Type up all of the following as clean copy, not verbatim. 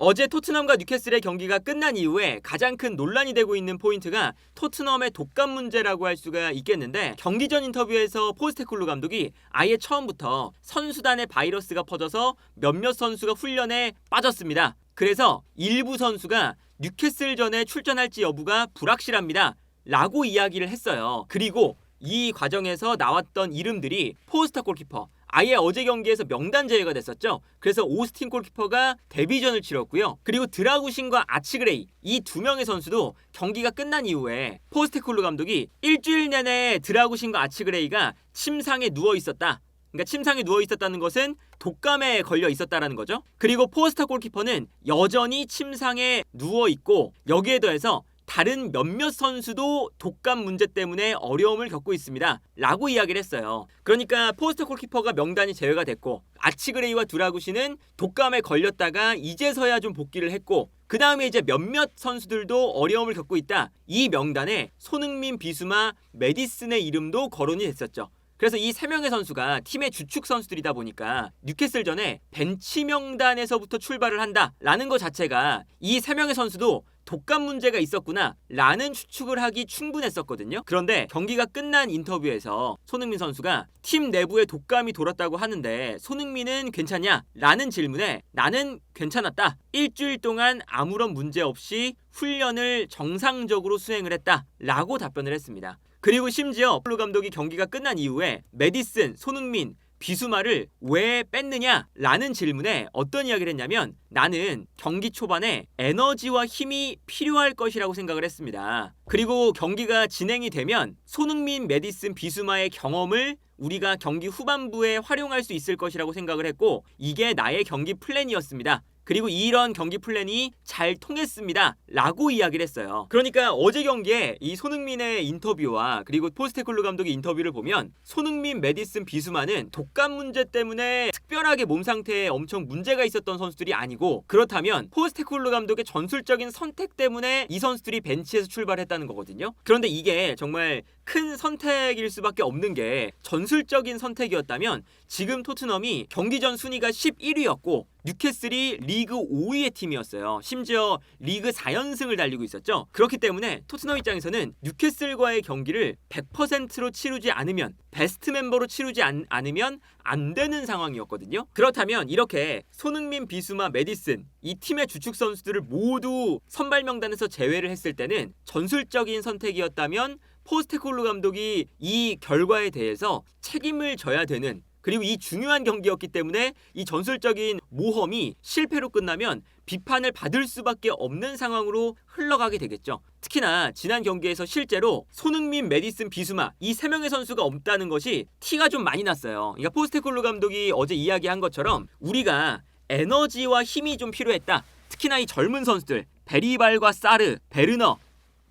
어제 토트넘과 뉴캐슬의 경기가 끝난 이후에 가장 큰 논란이 되고 있는 포인트가 토트넘의 독감 문제라고 할 수가 있겠는데, 경기 전 인터뷰에서 포스테코글루 감독이 아예 처음부터 선수단의 바이러스가 퍼져서 몇몇 선수가 훈련에 빠졌습니다. 그래서 일부 선수가 뉴캐슬전에 출전할지 여부가 불확실합니다 라고 이야기를 했어요. 그리고 이 과정에서 나왔던 이름들이 포스터 골키퍼, 아예 어제 경기에서 명단 제외가 됐었죠. 그래서 오스틴 골키퍼가 데뷔전을 치렀고요. 그리고 드라구신과 아치그레이, 이 두 명의 선수도 경기가 끝난 이후에 포스테코글루 감독이 일주일 내내 드라구신과 아치그레이가 침상에 누워 있었다, 그러니까 침상에 누워 있었다는 것은 독감에 걸려 있었다라는 거죠. 그리고 포스터 골키퍼는 여전히 침상에 누워 있고, 여기에 더해서 다른 몇몇 선수도 독감 문제 때문에 어려움을 겪고 있습니다 라고 이야기를 했어요. 그러니까 포스터 골키퍼가 명단이 제외가 됐고, 아치그레이와 두라구시는 독감에 걸렸다가 이제서야 좀 복귀를 했고, 그 다음에 이제 몇몇 선수들도 어려움을 겪고 있다, 이 명단에 손흥민, 비수마, 메디슨의 이름도 거론이 됐었죠. 그래서 이 세 명의 선수가 팀의 주축 선수들이다 보니까 뉴캐슬전에 벤치 명단에서부터 출발을 한다라는 것 자체가 이 세 명의 선수도 독감 문제가 있었구나 라는 추측을 하기 충분했었거든요. 그런데 경기가 끝난 인터뷰에서 손흥민 선수가 팀 내부에 독감이 돌았다고 하는데 손흥민은 괜찮냐? 라는 질문에 나는 괜찮았다, 일주일 동안 아무런 문제 없이 훈련을 정상적으로 수행을 했다 라고 답변을 했습니다. 그리고 심지어 콜루 감독이 경기가 끝난 이후에 메디슨, 손흥민, 비수마를 왜 뺐느냐 라는 질문에 어떤 이야기를 했냐면, 나는 경기 초반에 에너지와 힘이 필요할 것이라고 생각을 했습니다. 그리고 경기가 진행이 되면 손흥민, 메디슨, 비수마의 경험을 우리가 경기 후반부에 활용할 수 있을 것이라고 생각을 했고, 이게 나의 경기 플랜이었습니다. 그리고 이런 경기 플랜이 잘 통했습니다 라고 이야기를 했어요. 그러니까 어제 경기에 이 손흥민의 인터뷰와 그리고 포스테코글루 감독의 인터뷰를 보면 손흥민, 메디슨, 비수마는 독감 문제 때문에 특별하게 몸 상태에 엄청 문제가 있었던 선수들이 아니고, 그렇다면 포스테코글루 감독의 전술적인 선택 때문에 이 선수들이 벤치에서 출발했다는 거거든요. 그런데 이게 정말 큰 선택일 수밖에 없는 게, 전술적인 선택이었다면 지금 토트넘이 경기 전 순위가 11위였고 뉴캐슬이 리그 5위의 팀이었어요. 심지어 리그 4연승을 달리고 있었죠. 그렇기 때문에 토트넘 입장에서는 뉴캐슬과의 경기를 100%로 치르지 않으면, 베스트 멤버로 치르지 않으면 안 되는 상황이었거든요. 그렇다면 이렇게 손흥민, 비수마, 메디슨, 이 팀의 주축 선수들을 모두 선발 명단에서 제외를 했을 때는 전술적인 선택이었다면 포스테코글루 감독이 이 결과에 대해서 책임을 져야 되는, 그리고 이 중요한 경기였기 때문에 이 전술적인 모험이 실패로 끝나면 비판을 받을 수밖에 없는 상황으로 흘러가게 되겠죠. 특히나 지난 경기에서 실제로 손흥민, 메디슨, 비수마 이 세 명의 선수가 없다는 것이 티가 좀 많이 났어요. 그러니까 포스테코글루 감독이 어제 이야기한 것처럼 우리가 에너지와 힘이 좀 필요했다. 특히나 이 젊은 선수들 베리발과 사르, 베르너,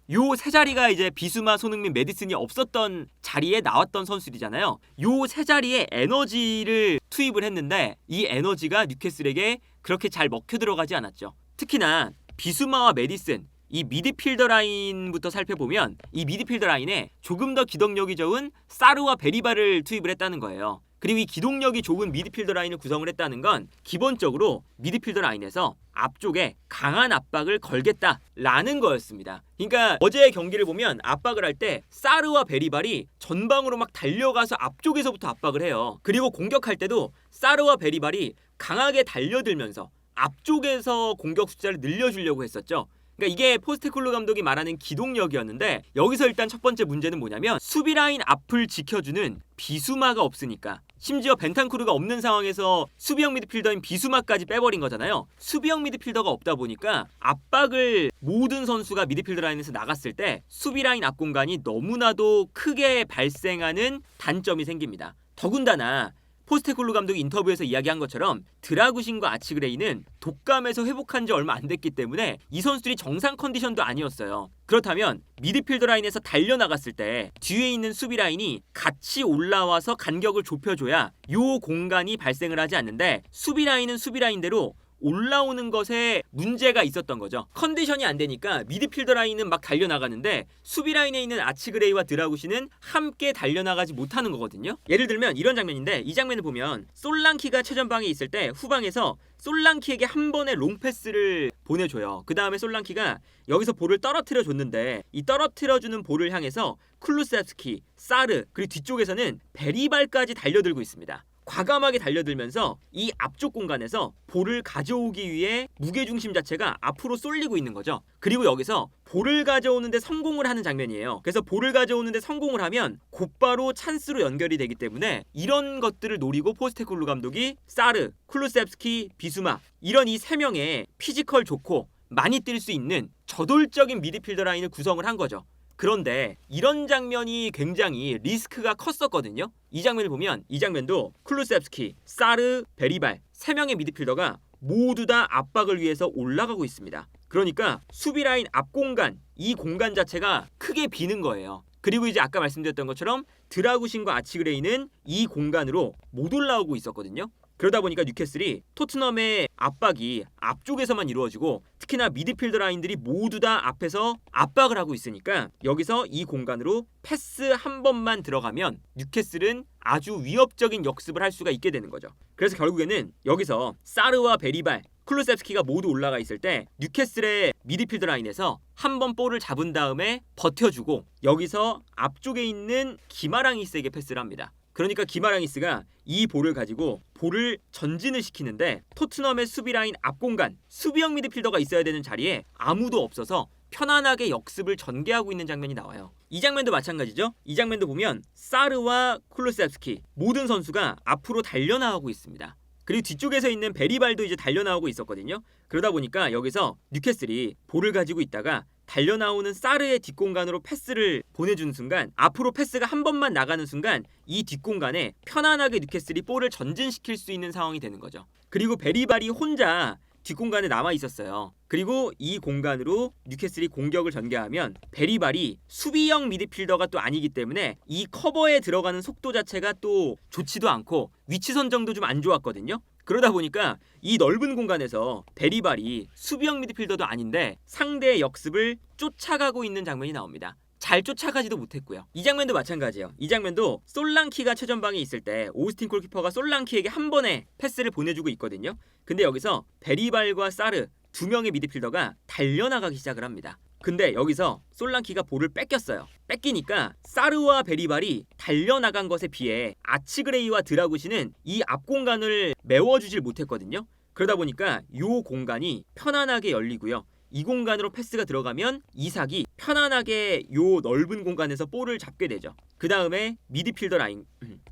요 세 자리가 이제 비수마, 손흥민, 메디슨이 없었던 자리에 나왔던 선수들이잖아요. 요 세 자리에 에너지를 투입을 했는데 이 에너지가 뉴캐슬에게 그렇게 잘 먹혀 들어가지 않았죠. 특히나 비수마와 메디슨, 이 미드필더 라인부터 살펴보면 이 미드필더 라인에 조금 더 기동력이 좋은 사르와 베리바를 투입을 했다는 거예요. 그리고 이 기동력이 좋은 미드필더 라인을 구성을 했다는 건 기본적으로 미드필더 라인에서 앞쪽에 강한 압박을 걸겠다라는 거였습니다. 그러니까 어제의 경기를 보면 압박을 할 때 사르와 베리발이 전방으로 막 달려가서 앞쪽에서부터 압박을 해요. 그리고 공격할 때도 사르와 베리발이 강하게 달려들면서 앞쪽에서 공격 숫자를 늘려주려고 했었죠. 그러니까 이게 포스테코글루 감독이 말하는 기동력이었는데, 여기서 일단 첫 번째 문제는 뭐냐면 수비 라인 앞을 지켜주는 비수마가 없으니까, 심지어 벤탄쿠르가 없는 상황에서 수비형 미드필더인 비수마까지 빼버린 거잖아요. 수비형 미드필더가 없다 보니까 압박을 모든 선수가 미드필더 라인에서 나갔을 때 수비 라인 앞 공간이 너무나도 크게 발생하는 단점이 생깁니다. 더군다나 포스테코글루 감독이 인터뷰에서 이야기한 것처럼 드라구신과 아치그레이는 독감에서 회복한 지 얼마 안 됐기 때문에 이 선수들이 정상 컨디션도 아니었어요. 그렇다면 미드필더 라인에서 달려나갔을 때 뒤에 있는 수비 라인이 같이 올라와서 간격을 좁혀줘야 이 공간이 발생을 하지 않는데, 수비 라인은 수비 라인대로 올라오는 것에 문제가 있었던 거죠. 컨디션이 안 되니까 미드필더 라인은 막 달려나가는데 수비 라인에 있는 아치그레이와 드라구시는 함께 달려나가지 못하는 거거든요. 예를 들면 이런 장면인데, 이 장면을 보면 솔랑키가 최전방에 있을 때 후방에서 솔랑키에게 한 번의 롱패스를 보내줘요. 그 다음에 솔랑키가 여기서 볼을 떨어뜨려 줬는데, 이 떨어뜨려주는 볼을 향해서 쿨루세프스키, 사르, 그리고 뒤쪽에서는 베리발까지 달려들고 있습니다. 과감하게 달려들면서 이 앞쪽 공간에서 볼을 가져오기 위해 무게중심 자체가 앞으로 쏠리고 있는 거죠. 그리고 여기서 볼을 가져오는데 성공을 하는 장면이에요. 그래서 볼을 가져오는데 성공을 하면 곧바로 찬스로 연결이 되기 때문에 이런 것들을 노리고 포스테코글루 감독이 사르, 쿨루셉스키, 비수마, 이런 이 세 명의 피지컬 좋고 많이 뛸 수 있는 저돌적인 미드필더 라인을 구성을 한 거죠. 그런데 이런 장면이 굉장히 리스크가 컸었거든요. 이 장면을 보면, 이 장면도 쿨루셉스키, 사르, 베리발 3명의 미드필더가 모두 다 압박을 위해서 올라가고 있습니다. 그러니까 수비 라인 앞 공간, 이 공간 자체가 크게 비는 거예요. 그리고 이제 아까 말씀드렸던 것처럼 드라구신과 아치그레이는 이 공간으로 못 올라오고 있었거든요. 그러다 보니까 뉴캐슬이 토트넘의 압박이 앞쪽에서만 이루어지고, 특히나 미드필더 라인들이 모두 다 앞에서 압박을 하고 있으니까 여기서 이 공간으로 패스 한 번만 들어가면 뉴캐슬은 아주 위협적인 역습을 할 수가 있게 되는 거죠. 그래서 결국에는 여기서 사르와 베리발, 쿨루셉스키가 모두 올라가 있을 때 뉴캐슬의 미드필더 라인에서 한 번 볼을 잡은 다음에 버텨주고, 여기서 앞쪽에 있는 기마랑이스에게 패스를 합니다. 그러니까 기마랑이스가 이 볼을 가지고 볼을 전진을 시키는데, 토트넘의 수비 라인 앞 공간, 수비형 미드필더가 있어야 되는 자리에 아무도 없어서 편안하게 역습을 전개하고 있는 장면이 나와요. 이 장면도 마찬가지죠. 이 장면도 보면 사르와 쿨루셉스키 모든 선수가 앞으로 달려나가고 있습니다. 그리고 뒤쪽에서 있는 베리발도 이제 달려나오고 있었거든요. 그러다 보니까 여기서 뉴캐슬이 볼을 가지고 있다가 달려나오는 사르의 뒷공간으로 패스를 보내주는 순간, 앞으로 패스가 한 번만 나가는 순간 이 뒷공간에 편안하게 뉴캐슬이 볼을 전진시킬 수 있는 상황이 되는 거죠. 그리고 베리발이 혼자 뒷공간에 남아 있었어요. 그리고 이 공간으로 뉴캐슬이 공격을 전개하면 베리발이 수비형 미드필더가 또 아니기 때문에 이 커버에 들어가는 속도 자체가 또 좋지도 않고 위치 선정도 좀 안 좋았거든요. 그러다 보니까 이 넓은 공간에서 베리발이 수비형 미드필더도 아닌데 상대의 역습을 쫓아가고 있는 장면이 나옵니다. 잘 쫓아가지도 못했고요. 이 장면도 마찬가지예요. 이 장면도 솔랑키가 최전방에 있을 때 오스틴 골키퍼가 솔랑키에게 한 번에 패스를 보내주고 있거든요. 근데 여기서 베리발과 사르 두 명의 미드필더가 달려나가기 시작을 합니다. 근데 여기서 솔랑키가 볼을 뺏겼어요. 뺏기니까 사르와 베리발이 달려나간 것에 비해 아치그레이와 드라구시는 이 앞공간을 메워주질 못했거든요. 그러다 보니까 이 공간이 편안하게 열리고요. 이 공간으로 패스가 들어가면 이삭이 편안하게 요 넓은 공간에서 볼을 잡게 되죠. 그 다음에 미드필더 라인,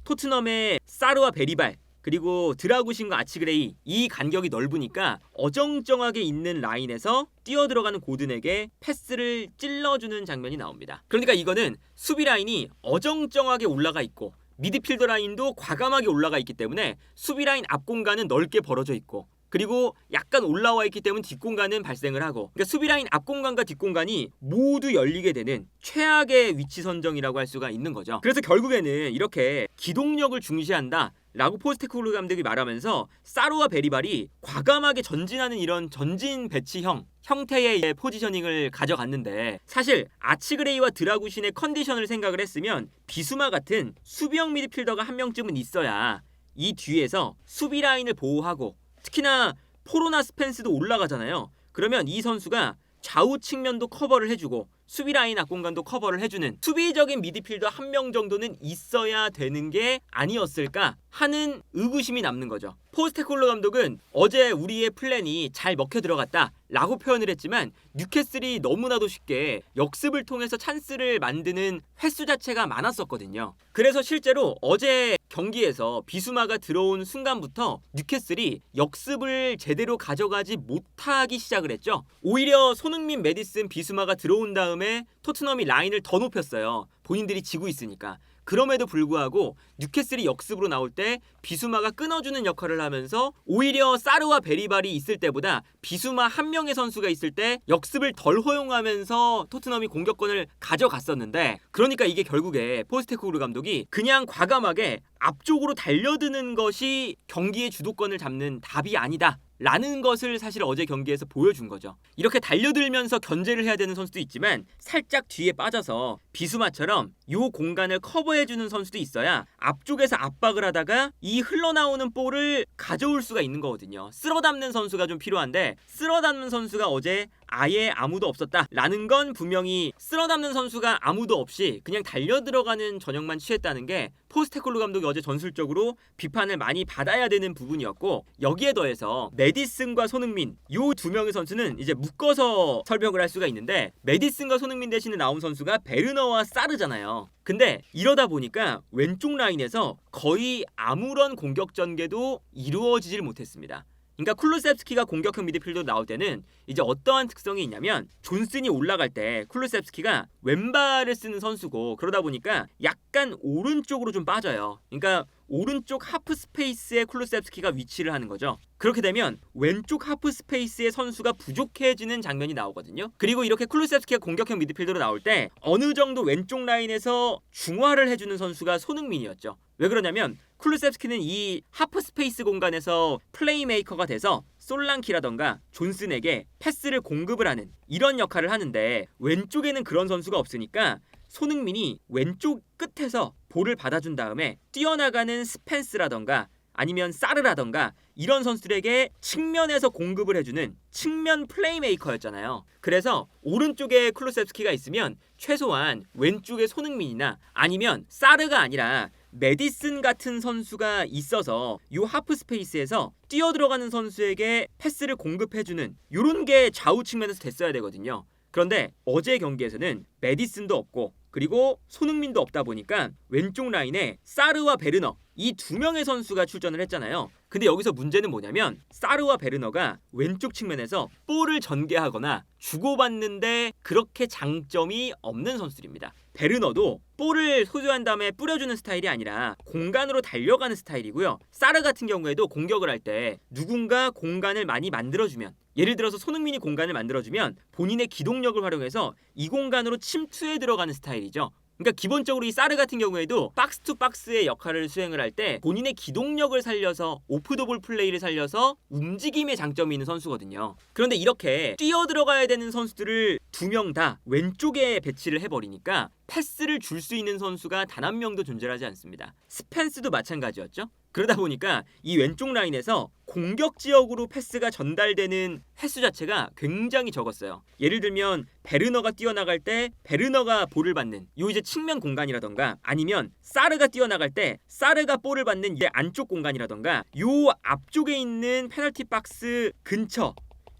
토트넘의 사르와 베리발, 그리고 드라구신과 아치그레이, 이 간격이 넓으니까 어정쩡하게 있는 라인에서 뛰어들어가는 고든에게 패스를 찔러주는 장면이 나옵니다. 그러니까 이거는 수비 라인이 어정쩡하게 올라가 있고 미드필더 라인도 과감하게 올라가 있기 때문에 수비 라인 앞 공간은 넓게 벌어져 있고, 그리고 약간 올라와 있기 때문에 뒷공간은 발생을 하고, 그러니까 수비라인 앞공간과 뒷공간이 모두 열리게 되는 최악의 위치 선정이라고 할 수가 있는 거죠. 그래서 결국에는 이렇게 기동력을 중시한다 라고 포스테코글루 감독이 말하면서 사르와 베리발이 과감하게 전진하는 이런 전진 배치형 형태의 포지셔닝을 가져갔는데, 사실 아치그레이와 드라구신의 컨디션을 생각을 했으면 비수마 같은 수비형 미드필더가 한 명쯤은 있어야 이 뒤에서 수비 라인을 보호하고, 특히나 포로나 스펜스도 올라가잖아요. 그러면 이 선수가 좌우 측면도 커버를 해주고 수비 라인 앞공간도 커버를 해주는 수비적인 미드필더 한 명 정도는 있어야 되는 게 아니었을까 하는 의구심이 남는 거죠. 포스테코글루 감독은 어제 우리의 플랜이 잘 먹혀 들어갔다 라고 표현을 했지만, 뉴캐슬이 너무나도 쉽게 역습을 통해서 찬스를 만드는 횟수 자체가 많았었거든요. 그래서 실제로 어제 경기에서 비수마가 들어온 순간부터 뉴캐슬이 역습을 제대로 가져가지 못하기 시작을 했죠. 오히려 손흥민, 메디슨, 비수마가 들어온 다음에 토트넘이 라인을 더 높였어요. 본인들이 지고 있으니까. 그럼에도 불구하고 뉴캐슬이 역습으로 나올 때 비수마가 끊어주는 역할을 하면서 오히려 사르와 베리발이 있을 때보다 비수마 한 명의 선수가 있을 때 역습을 덜 허용하면서 토트넘이 공격권을 가져갔었는데, 그러니까 이게 결국에 포스테코글루 감독이 그냥 과감하게 앞쪽으로 달려드는 것이 경기의 주도권을 잡는 답이 아니다 라는 것을 사실 어제 경기에서 보여준 거죠. 이렇게 달려들면서 견제를 해야 되는 선수도 있지만 살짝 뒤에 빠져서 비수마처럼 이 공간을 커버해주는 선수도 있어야 앞쪽에서 압박을 하다가 이 흘러나오는 볼을 가져올 수가 있는 거거든요. 쓸어담는 선수가 좀 필요한데 쓸어담는 선수가 어제 아예 아무도 없었다라는 건 분명히 쓸어담는 선수가 아무도 없이 그냥 달려들어가는 전형만 취했다는 게 포스테콜루 감독이 어제 전술적으로 비판을 많이 받아야 되는 부분이었고, 여기에 더해서 메디슨과 손흥민 이 두 명의 선수는 이제 묶어서 설명을 할 수가 있는데, 메디슨과 손흥민 대신에 나온 선수가 베르너와 사르잖아요. 근데 이러다 보니까 왼쪽 라인에서 거의 아무런 공격 전개도 이루어지질 못했습니다. 그러니까 쿨루셉스키가 공격형 미드필더로 나올 때는 이제 어떠한 특성이 있냐면, 존슨이 올라갈 때 쿨루셉스키가 왼발을 쓰는 선수고, 그러다 보니까 약간 오른쪽으로 좀 빠져요. 그러니까 오른쪽 하프 스페이스에 쿨루셉스키가 위치를 하는 거죠. 그렇게 되면 왼쪽 하프 스페이스의 선수가 부족해지는 장면이 나오거든요. 그리고 이렇게 쿨루셉스키가 공격형 미드필더로 나올 때 어느 정도 왼쪽 라인에서 중화를 해주는 선수가 손흥민이었죠. 왜 그러냐면 쿨루셉스키는 이 하프 스페이스 공간에서 플레이메이커가 돼서 솔랑키라던가 존슨에게 패스를 공급을 하는 이런 역할을 하는데, 왼쪽에는 그런 선수가 없으니까 손흥민이 왼쪽 끝에서 볼을 받아준 다음에 뛰어나가는 스펜스라던가 아니면 사르라던가 이런 선수들에게 측면에서 공급을 해주는 측면 플레이메이커였잖아요. 그래서 오른쪽에 쿨루셉스키가 있으면 최소한 왼쪽에 손흥민이나 아니면 사르가 아니라 메디슨 같은 선수가 있어서 이 하프 스페이스에서 뛰어들어가는 선수에게 패스를 공급해주는 이런 게 좌우 측면에서 됐어야 되거든요. 그런데 어제 경기에서는 메디슨도 없고 그리고 손흥민도 없다 보니까 왼쪽 라인에 사르와 베르너 이 두 명의 선수가 출전을 했잖아요. 근데 여기서 문제는 뭐냐면 사르와 베르너가 왼쪽 측면에서 볼을 전개하거나 주고받는데 그렇게 장점이 없는 선수들입니다. 베르너도 볼을 소유한 다음에 뿌려주는 스타일이 아니라 공간으로 달려가는 스타일이고요. 사르 같은 경우에도 공격을 할 때 누군가 공간을 많이 만들어주면, 예를 들어서 손흥민이 공간을 만들어주면 본인의 기동력을 활용해서 이 공간으로 침투해 들어가는 스타일이죠. 그러니까 기본적으로 이 사르 같은 경우에도 박스 투 박스의 역할을 수행을 할 때 본인의 기동력을 살려서 오프더볼 플레이를 살려서 움직임의 장점이 있는 선수거든요. 그런데 이렇게 뛰어 들어가야 되는 선수들을 두 명 다 왼쪽에 배치를 해버리니까 패스를 줄 수 있는 선수가 단 한 명도 존재하지 않습니다. 스펜스도 마찬가지였죠. 그러다 보니까 이 왼쪽 라인에서 공격 지역으로 패스가 전달되는 횟수 자체가 굉장히 적었어요. 예를 들면 베르너가 뛰어나갈 때 베르너가 볼을 받는 요 이제 측면 공간이라던가, 아니면 사르가 뛰어나갈 때 사르가 볼을 받는 이제 안쪽 공간이라던가, 요 앞쪽에 있는 페널티 박스 근처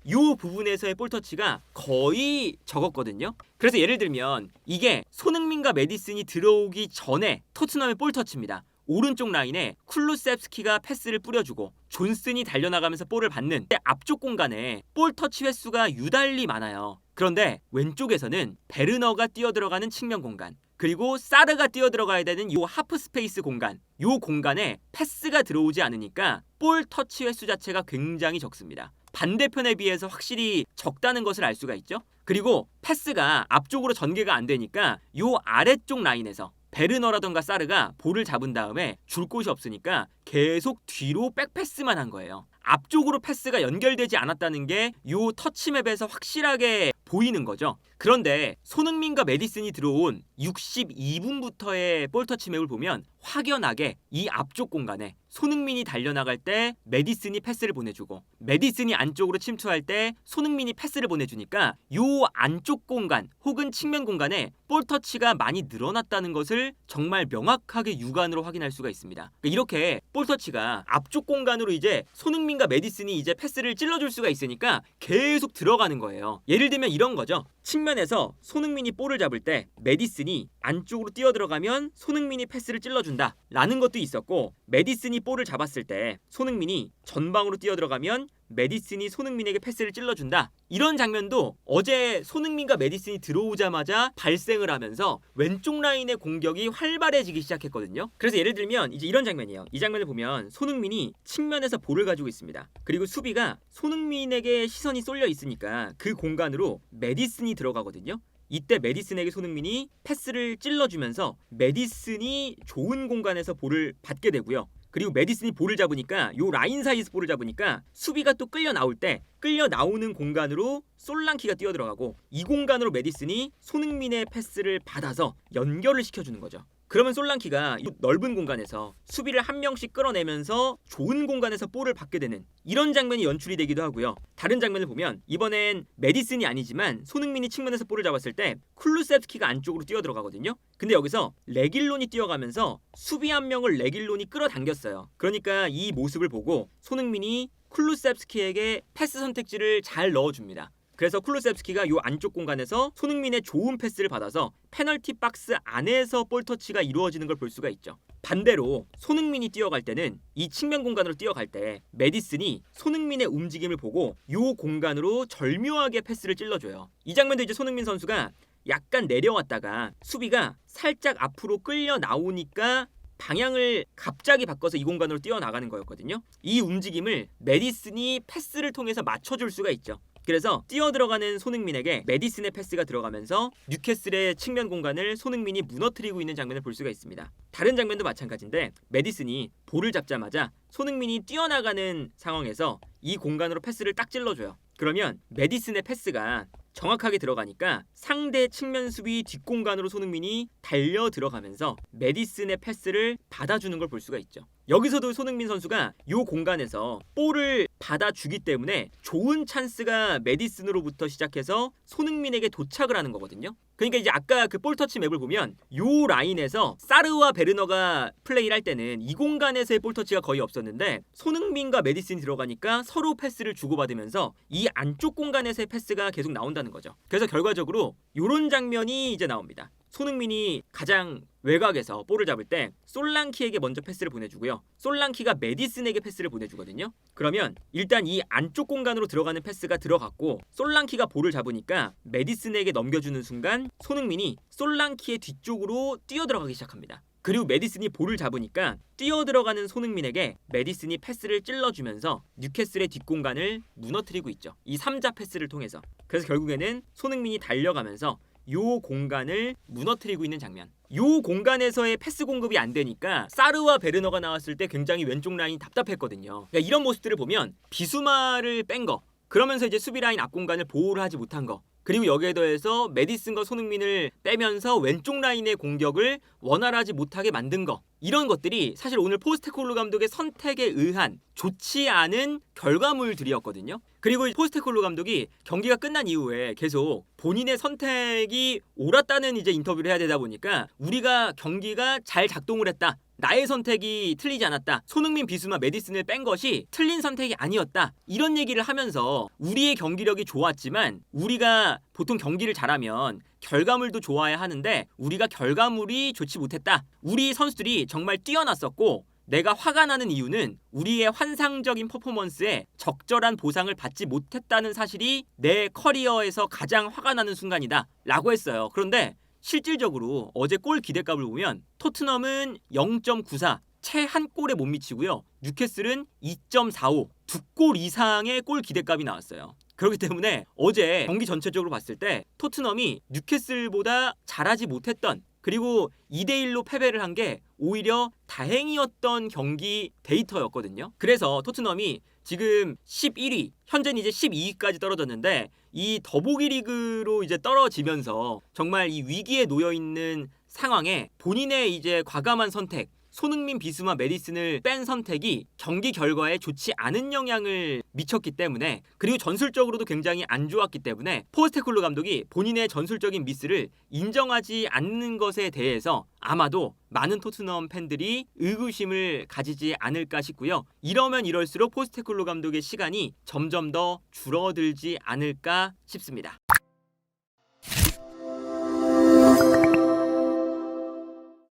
요 부분에서의 볼 터치가 거의 적었거든요. 그래서 예를 들면 이게 손흥민과 메디슨이 들어오기 전에 토트넘의 볼 터치입니다. 오른쪽 라인에 쿨루셉스키가 패스를 뿌려주고 존슨이 달려나가면서 볼을 받는 앞쪽 공간에 볼 터치 횟수가 유달리 많아요. 그런데 왼쪽에서는 베르너가 뛰어들어가는 측면 공간, 그리고 사르가 뛰어들어가야 되는 이 하프 스페이스 공간, 이 공간에 패스가 들어오지 않으니까 볼 터치 횟수 자체가 굉장히 적습니다. 반대편에 비해서 확실히 적다는 것을 알 수가 있죠. 그리고 패스가 앞쪽으로 전개가 안 되니까 이 아래쪽 라인에서 베르너라던가 사르가 볼을 잡은 다음에 줄 곳이 없으니까 계속 뒤로 백패스만 한 거예요. 앞쪽으로 패스가 연결되지 않았다는 게 이 터치맵에서 확실하게 보이는 거죠. 그런데 손흥민과 메디슨이 들어온 62분부터의 볼 터치맵을 보면 확연하게 이 앞쪽 공간에 손흥민이 달려나갈 때 메디슨이 패스를 보내주고, 메디슨이 안쪽으로 침투할 때 손흥민이 패스를 보내주니까 이 안쪽 공간 혹은 측면 공간에 볼 터치가 많이 늘어났다는 것을 정말 명확하게 육안으로 확인할 수가 있습니다. 이렇게 볼 터치가 앞쪽 공간으로 이제 손흥민과 메디슨이 이제 패스를 찔러줄 수가 있으니까 계속 들어가는 거예요. 예를 들면 이런 거죠. 측면에서 손흥민이 볼을 잡을 때 메디슨이 안쪽으로 뛰어들어가면 손흥민이 패스를 찔러준다 라는 것도 있었고, 메디슨이 볼을 잡았을 때 손흥민이 전방으로 뛰어들어가면 메디슨이 손흥민에게 패스를 찔러준다, 이런 장면도 어제 손흥민과 메디슨이 들어오자마자 발생을 하면서 왼쪽 라인의 공격이 활발해지기 시작했거든요. 그래서 예를 들면 이제 이런 장면이에요. 이 장면을 보면 손흥민이 측면에서 볼을 가지고 있습니다. 그리고 수비가 손흥민에게 시선이 쏠려 있으니까 그 공간으로 메디슨이 들어가거든요. 이때 메디슨에게 손흥민이 패스를 찔러주면서 메디슨이 좋은 공간에서 볼을 받게 되고요. 그리고 메디슨이 볼을 잡으니까 요 라인 사이에서 볼을 잡으니까 수비가 또 끌려 나올 때 끌려 나오는 공간으로 솔랑키가 뛰어들어가고 이 공간으로 메디슨이 손흥민의 패스를 받아서 연결을 시켜주는 거죠. 그러면 솔랑키가 이 넓은 공간에서 수비를 한 명씩 끌어내면서 좋은 공간에서 볼을 받게 되는 이런 장면이 연출이 되기도 하고요. 다른 장면을 보면 이번엔 메디슨이 아니지만 손흥민이 측면에서 볼을 잡았을 때 쿨루세프스키가 안쪽으로 뛰어들어가거든요. 근데 여기서 레길론이 뛰어가면서 수비 한 명을 레길론이 끌어당겼어요. 그러니까 이 모습을 보고 손흥민이 쿨루세프스키에게 패스 선택지를 잘 넣어줍니다. 그래서 쿨루세프스키가 요 안쪽 공간에서 손흥민의 좋은 패스를 받아서 페널티 박스 안에서 볼 터치가 이루어지는 걸 볼 수가 있죠. 반대로 손흥민이 뛰어갈 때는 이 측면 공간으로 뛰어갈 때 메디슨이 손흥민의 움직임을 보고 요 공간으로 절묘하게 패스를 찔러줘요. 이 장면도 이제 손흥민 선수가 약간 내려왔다가 수비가 살짝 앞으로 끌려 나오니까 방향을 갑자기 바꿔서 이 공간으로 뛰어나가는 거였거든요. 이 움직임을 메디슨이 패스를 통해서 맞춰줄 수가 있죠. 그래서 뛰어들어가는 손흥민에게 메디슨의 패스가 들어가면서 뉴캐슬의 측면 공간을 손흥민이 무너뜨리고 있는 장면을 볼 수가 있습니다. 다른 장면도 마찬가지인데 메디슨이 볼을 잡자마자 손흥민이 뛰어나가는 상황에서 이 공간으로 패스를 딱 찔러줘요. 그러면 메디슨의 패스가 정확하게 들어가니까 상대 측면 수비 뒷공간으로 손흥민이 달려 들어가면서 메디슨의 패스를 받아주는 걸 볼 수가 있죠. 여기서도 손흥민 선수가 이 공간에서 볼을 받아주기 때문에 좋은 찬스가 메디슨으로부터 시작해서 손흥민에게 도착을 하는 거거든요. 그러니까 이제 아까 그 볼터치 맵을 보면 요 라인에서 사르와 베르너가 플레이를 할 때는 이 공간에서의 볼터치가 거의 없었는데 손흥민과 메디슨이 들어가니까 서로 패스를 주고받으면서 이 안쪽 공간에서의 패스가 계속 나온다는 거죠. 그래서 결과적으로 요런 장면이 이제 나옵니다. 손흥민이 가장 외곽에서 볼을 잡을 때 솔랑키에게 먼저 패스를 보내주고요. 솔랑키가 메디슨에게 패스를 보내주거든요. 그러면 일단 이 안쪽 공간으로 들어가는 패스가 들어갔고 솔랑키가 볼을 잡으니까 메디슨에게 넘겨주는 순간 손흥민이 솔랑키의 뒤쪽으로 뛰어들어가기 시작합니다. 그리고 메디슨이 볼을 잡으니까 뛰어들어가는 손흥민에게 메디슨이 패스를 찔러주면서 뉴캐슬의 뒷공간을 무너뜨리고 있죠. 이 3자 패스를 통해서. 그래서 결국에는 손흥민이 달려가면서 요 공간을 무너뜨리고 있는 장면. 요 공간에서의 패스 공급이 안 되니까 사르와 베르너가 나왔을 때 굉장히 왼쪽 라인이 답답했거든요. 그러니까 이런 모습들을 보면 비수마를 뺀 거, 그러면서 이제 수비 라인 앞 공간을 보호를 하지 못한 거, 그리고 여기에 더해서 메디슨과 손흥민을 빼면서 왼쪽 라인의 공격을 원활하지 못하게 만든 거, 이런 것들이 사실 오늘 포스테코글루 감독의 선택에 의한 좋지 않은 결과물들이었거든요. 그리고 포스테코글루 감독이 경기가 끝난 이후에 계속 본인의 선택이 옳았다는 이제 인터뷰를 해야 되다 보니까 우리가 경기가 잘 작동을 했다. 나의 선택이 틀리지 않았다. 손흥민, 비수마, 메디슨을 뺀 것이 틀린 선택이 아니었다. 이런 얘기를 하면서 우리의 경기력이 좋았지만 우리가 보통 경기를 잘하면 결과물도 좋아야 하는데 우리가 결과물이 좋지 못했다. 우리 선수들이 정말 뛰어났었고 내가 화가 나는 이유는 우리의 환상적인 퍼포먼스에 적절한 보상을 받지 못했다는 사실이 내 커리어에서 가장 화가 나는 순간이다 라고 했어요. 그런데 실질적으로 어제 골 기대값을 보면 토트넘은 0.94, 채 한 골에 못 미치고요. 뉴캐슬은 2.45, 2골 이상의 골 기대값이 나왔어요. 그렇기 때문에 어제 경기 전체적으로 봤을 때 토트넘이 뉴캐슬보다 잘하지 못했던, 그리고 2대1로 패배를 한 게 오히려 다행이었던 경기 데이터였거든요. 그래서 토트넘이 지금 11위, 현재는 이제 12위까지 떨어졌는데 이 더보기 리그로 이제 떨어지면서 정말 이 위기에 놓여 있는 상황에 본인의 이제 과감한 선택, 손흥민, 비수마, 메디슨을 뺀 선택이 경기 결과에 좋지 않은 영향을 미쳤기 때문에, 그리고 전술적으로도 굉장히 안 좋았기 때문에 포스테코글루 감독이 본인의 전술적인 미스를 인정하지 않는 것에 대해서 아마도 많은 토트넘 팬들이 의구심을 가지지 않을까 싶고요. 이러면 이럴수록 포스테코글루 감독의 시간이 점점 더 줄어들지 않을까 싶습니다.